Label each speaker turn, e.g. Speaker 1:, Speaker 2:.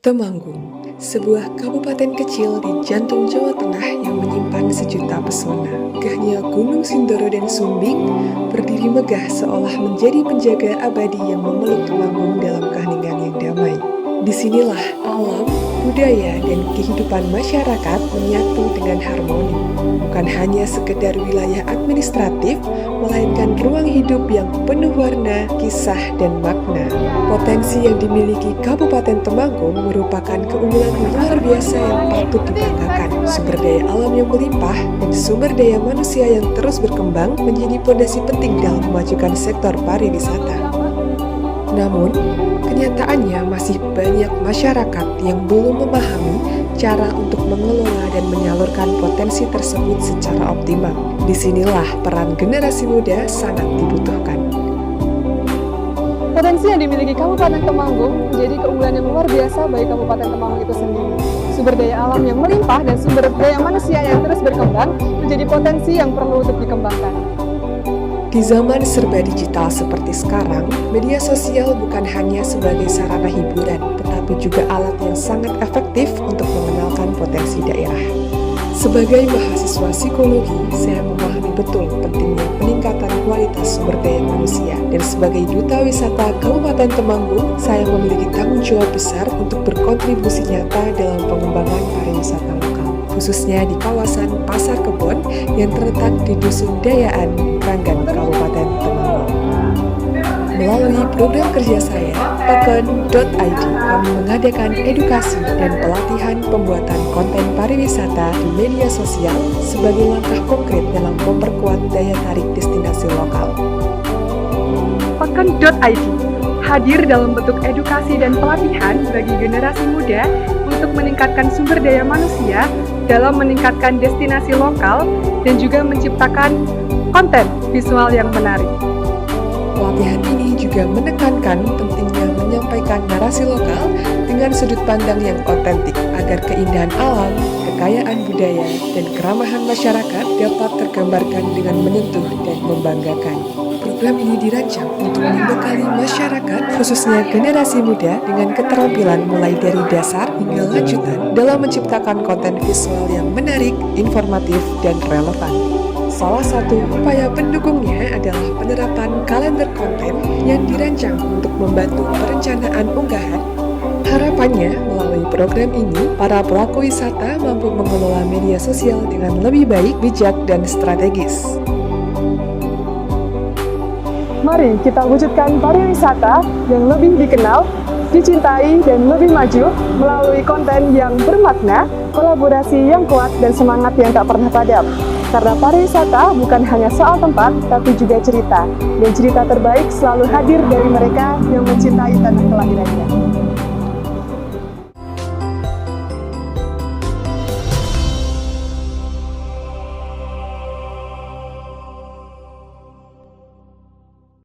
Speaker 1: Temanggung, sebuah kabupaten kecil di jantung Jawa Tengah yang menyimpan sejuta pesona. Gahnya Gunung Sindoro dan Sumbing berdiri megah seolah menjadi penjaga abadi yang memeluk Temanggung dalam keheningan yang damai. Disinilah alam, budaya, dan kehidupan masyarakat menyatu dengan harmoni. Bukan hanya sekedar wilayah administratif, melainkan ruang hidup yang penuh warna, kisah, dan makna. Potensi yang dimiliki Kabupaten Temanggung merupakan keunggulan luar biasa yang patut dibanggakan. Sumber daya alam yang melimpah dan sumber daya manusia yang terus berkembang menjadi fondasi penting dalam memajukan sektor pariwisata. Namun, kenyataannya masih banyak masyarakat yang belum memahami cara untuk mengelola dan menyalurkan potensi tersebut secara optimal. Disinilah peran generasi muda sangat dibutuhkan.
Speaker 2: Potensi yang dimiliki Kabupaten Temanggung menjadi keunggulan yang luar biasa bagi Kabupaten Temanggung itu sendiri. Sumber daya alam yang melimpah dan sumber daya manusia yang terus berkembang menjadi potensi yang perlu untuk dikembangkan.
Speaker 1: Di zaman serba digital seperti sekarang, media sosial bukan hanya sebagai sarana hiburan, tetapi juga alat yang sangat efektif untuk mengenalkan potensi daerah. Sebagai mahasiswa psikologi, saya memahami betul pentingnya peningkatan kualitas sumber daya manusia. Dan sebagai duta wisata Kabupaten Temanggung, saya memiliki tanggung jawab besar untuk berkontribusi nyata dalam pengembangan pariwisata lokal, khususnya di kawasan Pasar Kebon yang terletak di Dusun Dayaan, Kranggan, Kabupaten Temanggung. Melalui program kerja saya, Token.id, kami mengadakan edukasi dan pelatihan pembuatan konten pariwisata di media sosial sebagai langkah konkret dalam memperkuat daya tarik destinasi lokal.
Speaker 2: Token.id hadir dalam bentuk edukasi dan pelatihan bagi generasi muda untuk meningkatkan sumber daya manusia dalam meningkatkan destinasi lokal dan juga menciptakan konten visual yang menarik.
Speaker 1: Pelatihan ini juga menekankan pentingnya menyampaikan narasi lokal dengan sudut pandang yang otentik agar keindahan alam, kekayaan budaya, dan keramahan masyarakat dapat tergambarkan dengan menyentuh dan membanggakan. Program ini dirancang untuk membekali masyarakat, khususnya generasi muda, dengan keterampilan mulai dari dasar hingga lanjutan dalam menciptakan konten visual yang menarik, informatif, dan relevan. Salah satu upaya pendukungnya adalah penerapan kalender konten yang dirancang untuk membantu perencanaan unggahan. Harapannya, melalui program ini, para pelaku wisata mampu mengelola media sosial dengan lebih baik, bijak, dan strategis.
Speaker 2: Mari kita wujudkan pariwisata yang lebih dikenal, dicintai, dan lebih maju melalui konten yang bermakna, kolaborasi yang kuat, dan semangat yang tak pernah padam. Karena pariwisata bukan hanya soal tempat, tapi juga cerita. Dan cerita terbaik selalu hadir dari mereka yang mencintai tanah kelahirannya.